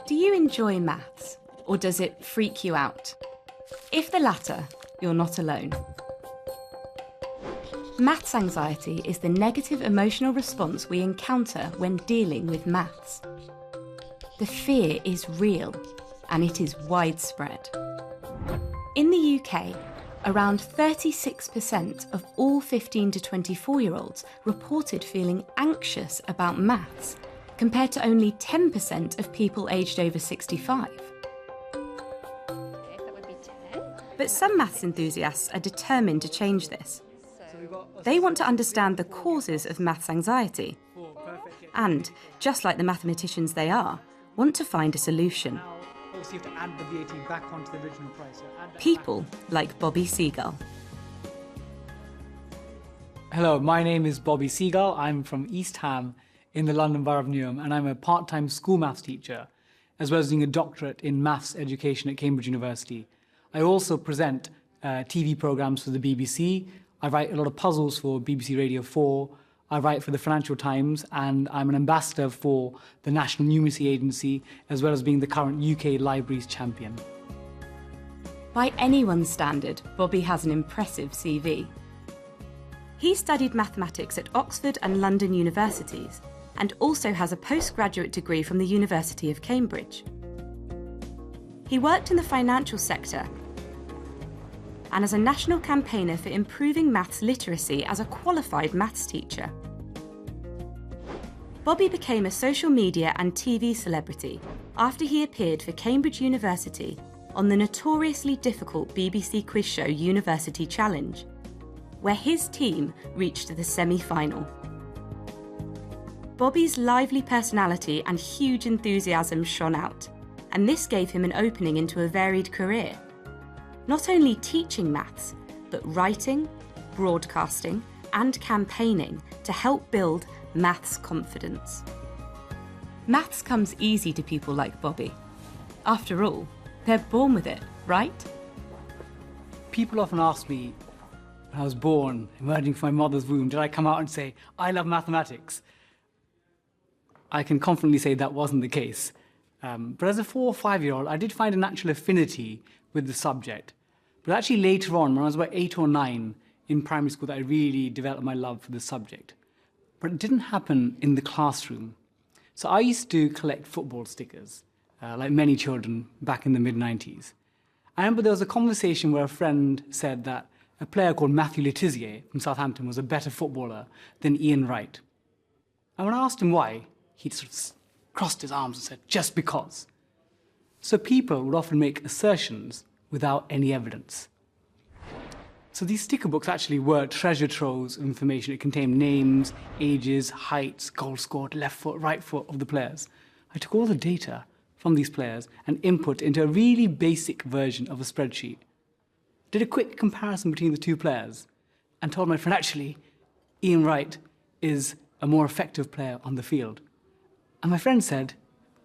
Do you enjoy maths, or does it freak you out? If the latter, you're not alone. Maths anxiety is the negative emotional response we encounter when dealing with maths. The fear is real, and it is widespread. In the UK, around 36% of all 15 to 24-year-olds reported feeling anxious about maths, compared to only 10% of people aged over 65. But some maths enthusiasts are determined to change this. They want to understand the causes of maths anxiety and, just like the mathematicians they are, want to find a solution. People like Bobby Seagull. Hello, my name is Bobby Seagull. I'm from East Ham in the London Borough of Newham, and I'm a part-time school maths teacher, as well as doing a doctorate in maths education at Cambridge University. I also present TV programmes for the BBC. I write a lot of puzzles for BBC Radio 4. I write for the Financial Times, and I'm an ambassador for the National Numeracy Agency, as well as being the current UK Libraries Champion. By anyone's standard, Bobby has an impressive CV. He studied mathematics at Oxford and London universities, and also has a postgraduate degree from the University of Cambridge. He worked in the financial sector and as a national campaigner for improving maths literacy as a qualified maths teacher. Bobby became a social media and TV celebrity after he appeared for Cambridge University on the notoriously difficult BBC quiz show University Challenge, where his team reached the semi-final. Bobby's lively personality and huge enthusiasm shone out, and this gave him an opening into a varied career. Not only teaching maths, but writing, broadcasting, and campaigning to help build maths confidence. Maths comes easy to people like Bobby. After all, they're born with it, right? People often ask me, when I was born, emerging from my mother's womb, did I come out and say, I love mathematics? I can confidently say that wasn't the case. But as a 4 or 5-year-old, I did find a natural affinity with the subject. But actually later on, when I was about 8 or 9 in primary school, that I really developed my love for the subject. But it didn't happen in the classroom. So I used to collect football stickers, like many children back in the mid-90s. I remember there was a conversation where a friend said that a player called Matthew Le Tissier from Southampton was a better footballer than Ian Wright. And when I asked him why, he sort of crossed his arms and said, just because. So people would often make assertions without any evidence. So these sticker books actually were treasure troves of information. It contained names, ages, heights, goals scored, left foot, right foot of the players. I took all the data from these players and input into a really basic version of a spreadsheet. Did a quick comparison between the two players and told my friend, actually, Ian Wright is a more effective player on the field. And my friend said,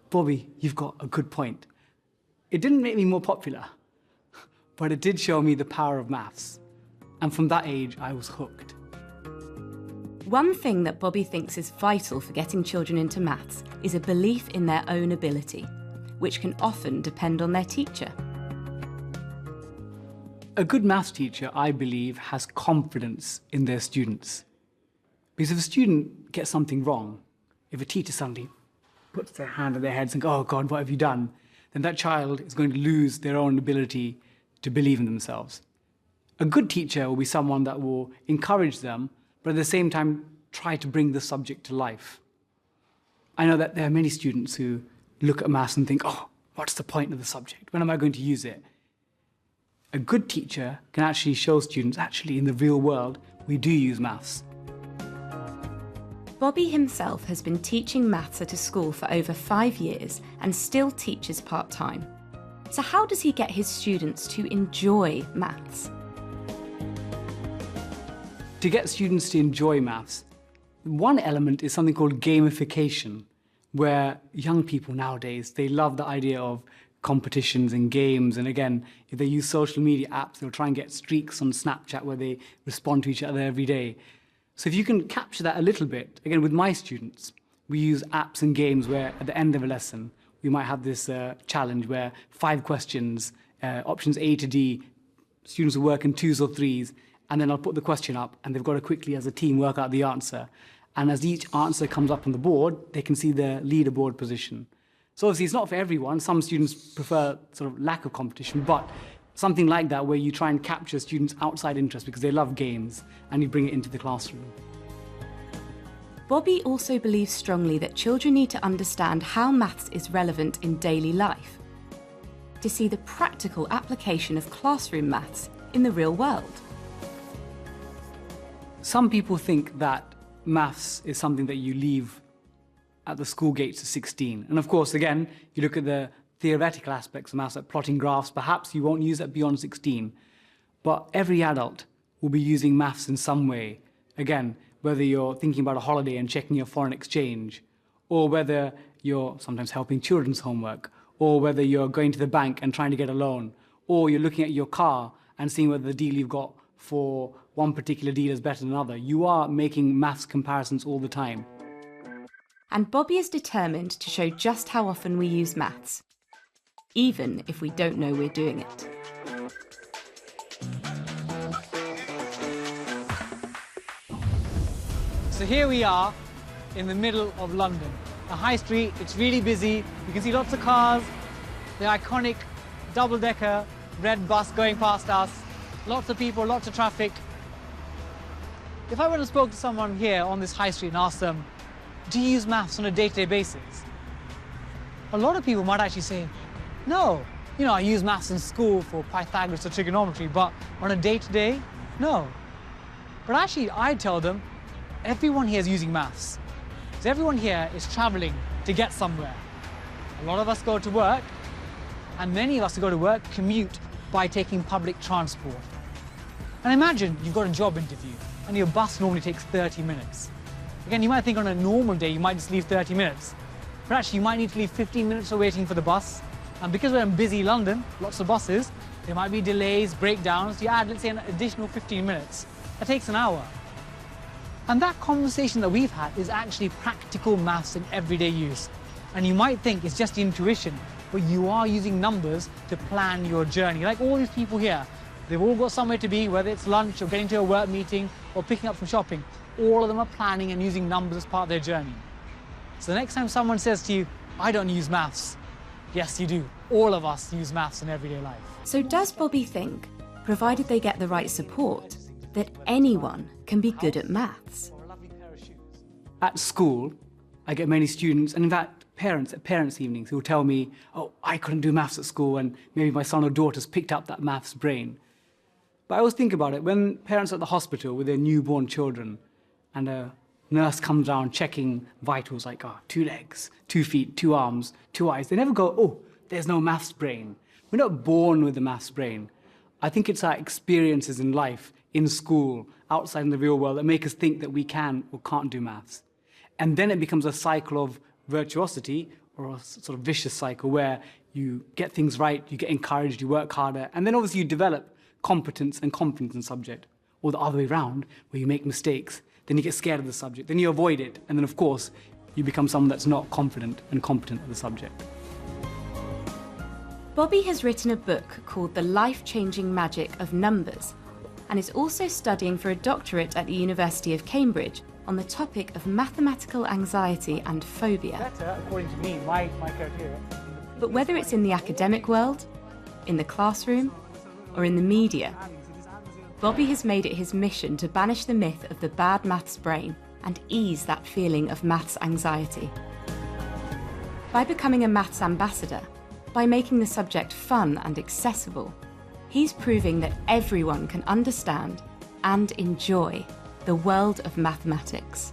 Bobby, you've got a good point. It didn't make me more popular, but it did show me the power of maths. And from that age, I was hooked. One thing that Bobby thinks is vital for getting children into maths is a belief in their own ability, which can often depend on their teacher. A good maths teacher, I believe, has confidence in their students. Because if a student gets something wrong, if a teacher suddenly puts their hand on their head and says, oh God, what have you done? Then that child is going to lose their own ability to believe in themselves. A good teacher will be someone that will encourage them, but at the same time try to bring the subject to life. I know that there are many students who look at maths and think, oh, what's the point of the subject? When am I going to use it? A good teacher can actually show students, actually in the real world, we do use maths. Bobby himself has been teaching maths at a school for over 5 years and still teaches part-time. So how does he get his students to enjoy maths? To get students to enjoy maths, one element is something called gamification, where young people nowadays, they love the idea of competitions and games. And again, if they use social media apps, they'll try and get streaks on Snapchat where they respond to each other every day. So if you can capture that a little bit, again, with my students, we use apps and games where at the end of a lesson, we might have this challenge where 5 questions, options A to D, students will work in 2s or 3s, and then I'll put the question up, and they've got to quickly, as a team, work out the answer. And as each answer comes up on the board, they can see their leaderboard position. So obviously it's not for everyone. Some students prefer sort of lack of competition, but something like that where you try and capture students' outside interest because they love games, and you bring it into the classroom. Bobby also believes strongly that children need to understand how maths is relevant in daily life, to see the practical application of classroom maths in the real world. Some people think that maths is something that you leave at the school gates at 16. And of course, again, you look at the theoretical aspects of maths, like plotting graphs, perhaps you won't use that beyond 16. But every adult will be using maths in some way. Again, whether you're thinking about a holiday and checking your foreign exchange, or whether you're sometimes helping children's homework, or whether you're going to the bank and trying to get a loan, or you're looking at your car and seeing whether the deal you've got for one particular deal is better than another. You are making maths comparisons all the time. And Bobby is determined to show just how often we use maths, even if we don't know we're doing it. So here we are in the middle of London. The high street, it's really busy. You can see lots of cars, the iconic double-decker red bus going past us, lots of people, lots of traffic. If I went and spoke to someone here on this high street and asked them, do you use maths on a day-to-day basis? A lot of people might actually say, no. You know, I use maths in school for Pythagoras or trigonometry, but on a day-to-day, no. But actually, I'd tell them, everyone here is using maths. Because everyone here is traveling to get somewhere. A lot of us go to work, and many of us who go to work commute by taking public transport. And imagine you've got a job interview, and your bus normally takes 30 minutes. Again, you might think on a normal day you might just leave 30 minutes. But actually, you might need to leave 15 minutes for waiting for the bus. And because we're in busy London, lots of buses, there might be delays, breakdowns. You add, let's say, an additional 15 minutes. That takes an hour. And that conversation that we've had is actually practical maths in everyday use. And you might think it's just intuition, but you are using numbers to plan your journey. Like all these people here, they've all got somewhere to be, whether it's lunch or getting to a work meeting or picking up from shopping. All of them are planning and using numbers as part of their journey. So the next time someone says to you, I don't use maths, yes, you do. All of us use maths in everyday life. So does Bobby think, provided they get the right support, that anyone can be good at maths? At school, I get many students, and in fact, parents at parents' evenings who will tell me, oh, I couldn't do maths at school, and maybe my son or daughter's picked up that maths brain. But I always think about it, when parents are at the hospital with their newborn children, and a nurse comes around checking vitals like, 2 legs, 2 feet, 2 arms, 2 eyes. They never go, oh, there's no maths brain. We're not born with the maths brain. I think it's our experiences in life, in school, outside in the real world, that make us think that we can or can't do maths. And then it becomes a cycle of virtuosity, or a sort of vicious cycle where you get things right, you get encouraged, you work harder, and then obviously you develop competence and confidence in the subject. Or the other way around, where you make mistakes, then you get scared of the subject, then you avoid it, and then of course, you become someone that's not confident and competent at the subject. Bobby has written a book called The Life-Changing Magic of Numbers, and is also studying for a doctorate at the University of Cambridge on the topic of mathematical anxiety and phobia. Better, according to me, my criteria. But whether it's in the academic world, in the classroom, or in the media, Bobby has made it his mission to banish the myth of the bad maths brain and ease that feeling of maths anxiety. By becoming a maths ambassador, by making the subject fun and accessible, he's proving that everyone can understand and enjoy the world of mathematics.